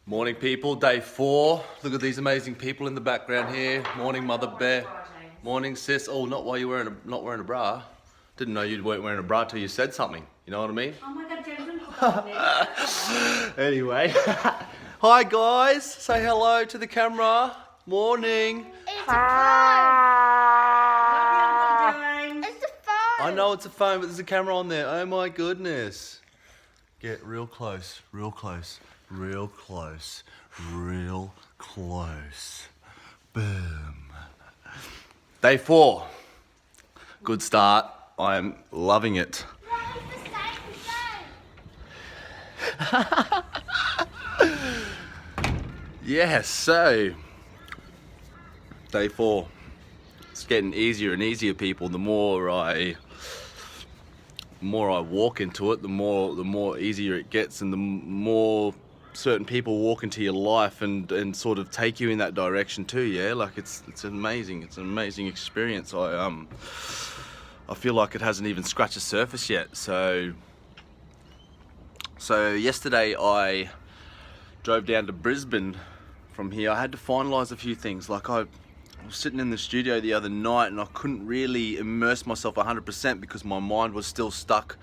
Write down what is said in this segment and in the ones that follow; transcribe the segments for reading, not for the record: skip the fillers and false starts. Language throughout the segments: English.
Morning people, day 4. Look at these amazing people in the background here. Morning Mother Bear. Morning sis. Oh, not while you're not wearing a bra. Didn't know you weren't wearing a bra till you said something. You know what I mean? Oh my god, Jason. Anyway. Hi guys. Say hello to the camera. Morning. It's a phone. James. It's a phone. I know it's a phone, but there's a camera on there. Oh my goodness. Get real close, real close, real close, real close. Boom. Day 4. Good start. I'm loving it. No, it's the same phone. Yes, so day 4. It's getting easier and easier, people. The more I walk into it, the more easier it gets, and the more certain people walk into your life and sort of take you in that direction too. Yeah, like it's amazing. It's an amazing experience. I feel like it hasn't even scratched the surface yet. So yesterday I drove down to Brisbane from here. I had to finalise a few things. Like I was sitting in the studio the other night and I couldn't really immerse myself 100% because my mind was still stuck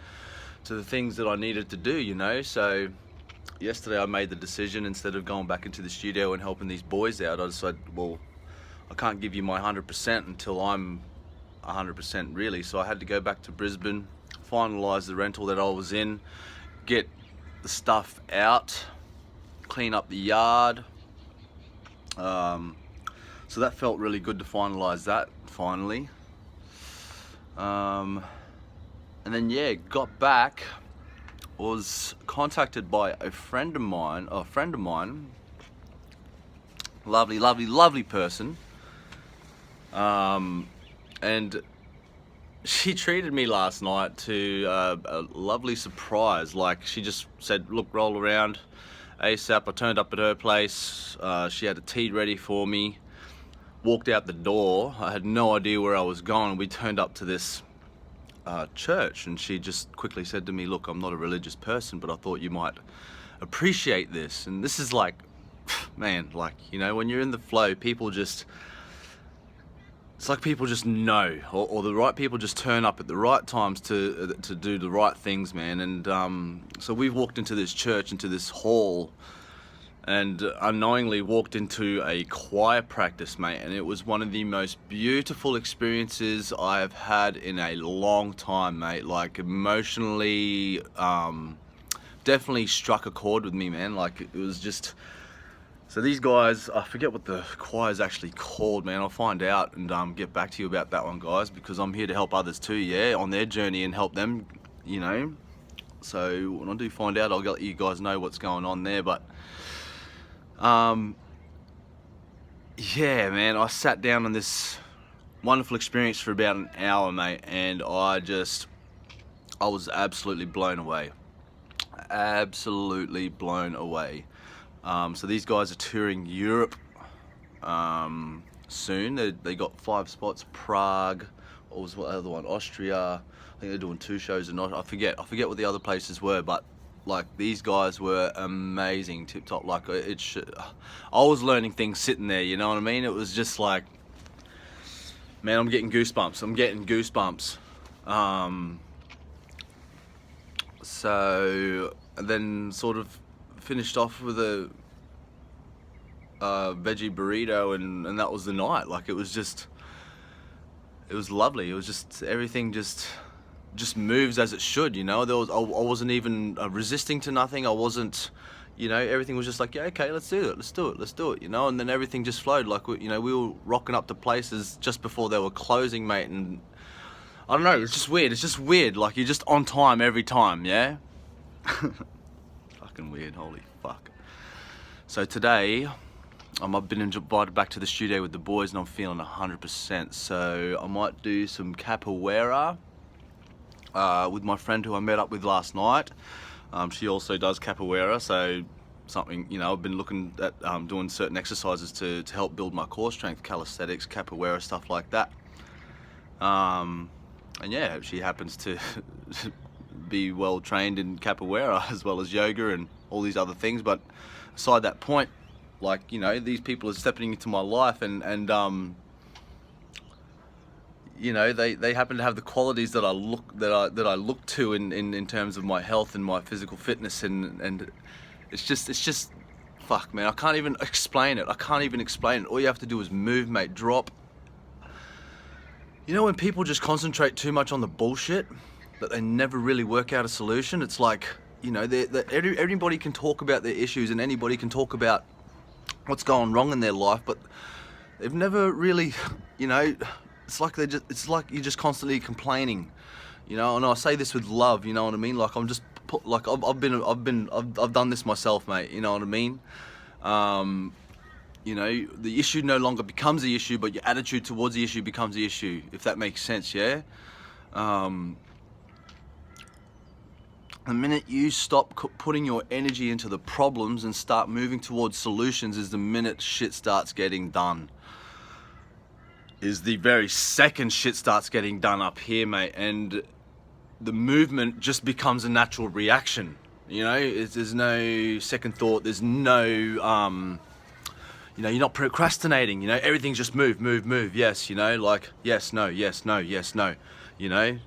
to the things that I needed to do, you know. So yesterday I made the decision, instead of going back into the studio and helping these boys out, I decided, well, I can't give you my 100% until I'm 100% really. So I had to go back to Brisbane, finalise the rental that I was in, get the stuff out, clean up the yard. So that felt really good to finalise that finally. And then yeah, got back, was contacted by a friend of mine, lovely person. And she treated me last night to a lovely surprise. Like, she just said, look, roll around ASAP. I turned up at her place. She had a tea ready for me. Walked out the door. I had no idea where I was going. We turned up to this church, and she just quickly said to me, look, I'm not a religious person, but I thought you might appreciate this. And this is like, man, like, you know, when you're in the flow, people just, it's like people just know, or the right people just turn up at the right times to do the right things, man. And so we've walked into this church, into this hall, and unknowingly walked into a choir practice, mate, and it was one of the most beautiful experiences I have had in a long time, mate. Like, emotionally, definitely struck a chord with me, man. Like, it was just, so these guys, I forget what the choir's actually called, man. I'll find out and get back to you about that one, guys, because I'm here to help others too, yeah, on their journey and help them, you know. So when I do find out, I'll let you guys know what's going on there. But yeah, man, I sat down on this wonderful experience for about an hour, mate, and I was absolutely blown away. Absolutely blown away. So these guys are touring Europe soon. They got 5 spots: Prague, what was the other one? Austria. I think they're doing 2 shows in Austria. I forget what the other places were, but like, these guys were amazing, tip top. Like, I was learning things sitting there, you know what I mean? It was just like, man, I'm getting goosebumps. So then sort of finished off with a veggie burrito, and that was the night. Like, it was lovely. It was just, everything just moves as it should, you know. I wasn't even resisting to nothing. I wasn't, you know, everything was just like, yeah, okay, let's do it, you know. And then everything just flowed. Like, you know, we were rocking up to places just before they were closing, mate, and I don't know, it's just weird. Like, you're just on time every time, yeah. Fucking weird, holy fuck. So today, I've been invited back to the studio with the boys, and I'm feeling 100%. So I might do some capoeira with my friend who I met up with last night. She also does capoeira, so something, you know, I've been looking at doing certain exercises to help build my core strength, calisthenics, capoeira, stuff like that. And yeah, she happens to be well trained in capoeira as well as yoga and all these other things. But aside that point, like, you know, these people are stepping into my life, and you know, they happen to have the qualities that I look to in terms of my health and my physical fitness, and it's just fuck, man, I can't even explain it. All you have to do is move, mate. Drop. You know, when people just concentrate too much on the bullshit, that they never really work out a solution. It's like, you know, everybody can talk about their issues, and anybody can talk about what's going wrong in their life, but they've never really, you know, it's like you're just constantly complaining, you know. And I say this with love, you know what I mean? Like, I've done this myself, mate. You know what I mean? You know, the issue no longer becomes the issue, but your attitude towards the issue becomes the issue, if that makes sense, yeah? The minute you stop putting your energy into the problems and start moving towards solutions is the minute shit starts getting done. Is the very second shit starts getting done up here, mate. And the movement just becomes a natural reaction. You know, there's no second thought, there's no, you know, you're not procrastinating, you know, everything's just move, yes, you know, like, yes, no, you know.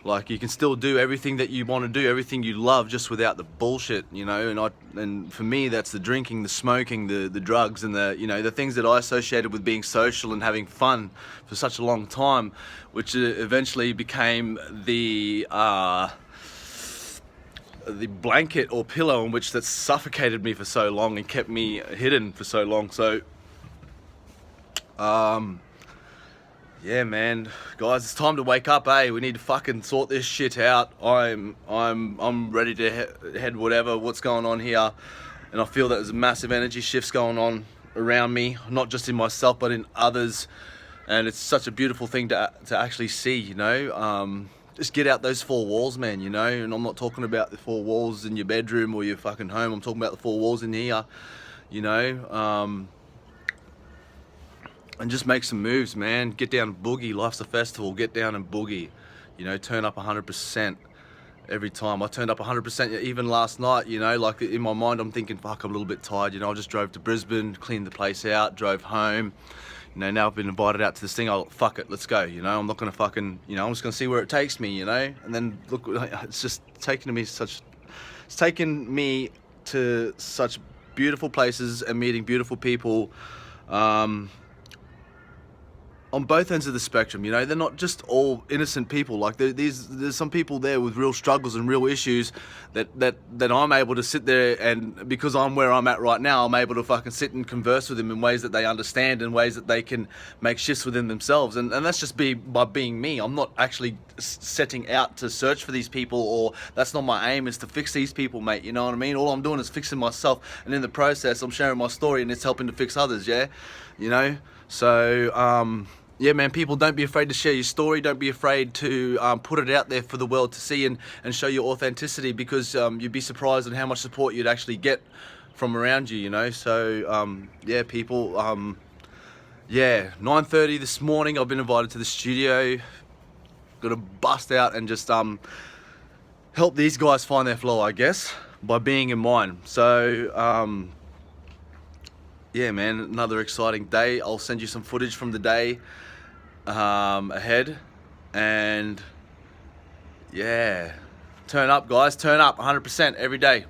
Like, you can still do everything that you want to do, everything you love, just without the bullshit, you know. And for me, that's the drinking, the smoking, the drugs, and the, you know, the things that I associated with being social and having fun for such a long time, which eventually became the blanket or pillow in which that suffocated me for so long and kept me hidden for so long. So, yeah, man, guys, it's time to wake up, eh? We need to fucking sort this shit out. I'm ready to head what's going on here, and I feel that there's massive energy shifts going on around me, not just in myself but in others, and it's such a beautiful thing to actually see, you know. Just get out those four walls, man, you know. And I'm not talking about the four walls in your bedroom or your fucking home. I'm talking about the four walls in here, you know. And just make some moves, man. Get down and boogie. Life's a festival. Get down and boogie. You know, turn up 100% every time. I turned up 100% even last night, you know. Like, in my mind, I'm thinking, fuck, I'm a little bit tired. You know, I just drove to Brisbane, cleaned the place out, drove home. You know, now I've been invited out to this thing. I'll, fuck it, let's go. You know, I'm not going to fucking, you know, I'm just going to see where it takes me, you know. And then, look, it's just taken me to such beautiful places and meeting beautiful people. On both ends of the spectrum, you know. They're not just all innocent people. Like, there's some people there with real struggles and real issues that I'm able to sit there, and because I'm where I'm at right now, I'm able to fucking sit and converse with them in ways that they understand, in ways that they can make shifts within themselves. And that's just by being me. I'm not actually setting out to search for these people, or that's not my aim, is to fix these people, mate. You know what I mean? All I'm doing is fixing myself, and in the process, I'm sharing my story, and it's helping to fix others, yeah? You know? So, yeah, man, people, don't be afraid to share your story. Don't be afraid to put it out there for the world to see and show your authenticity, because you'd be surprised at how much support you'd actually get from around you, you know. So, yeah, people, yeah, 9:30 this morning, I've been invited to the studio. Got to bust out and just help these guys find their flow, I guess, by being in mine. So, yeah, man, another exciting day. I'll send you some footage from the day ahead, and yeah, turn up, guys, turn up 100% every day.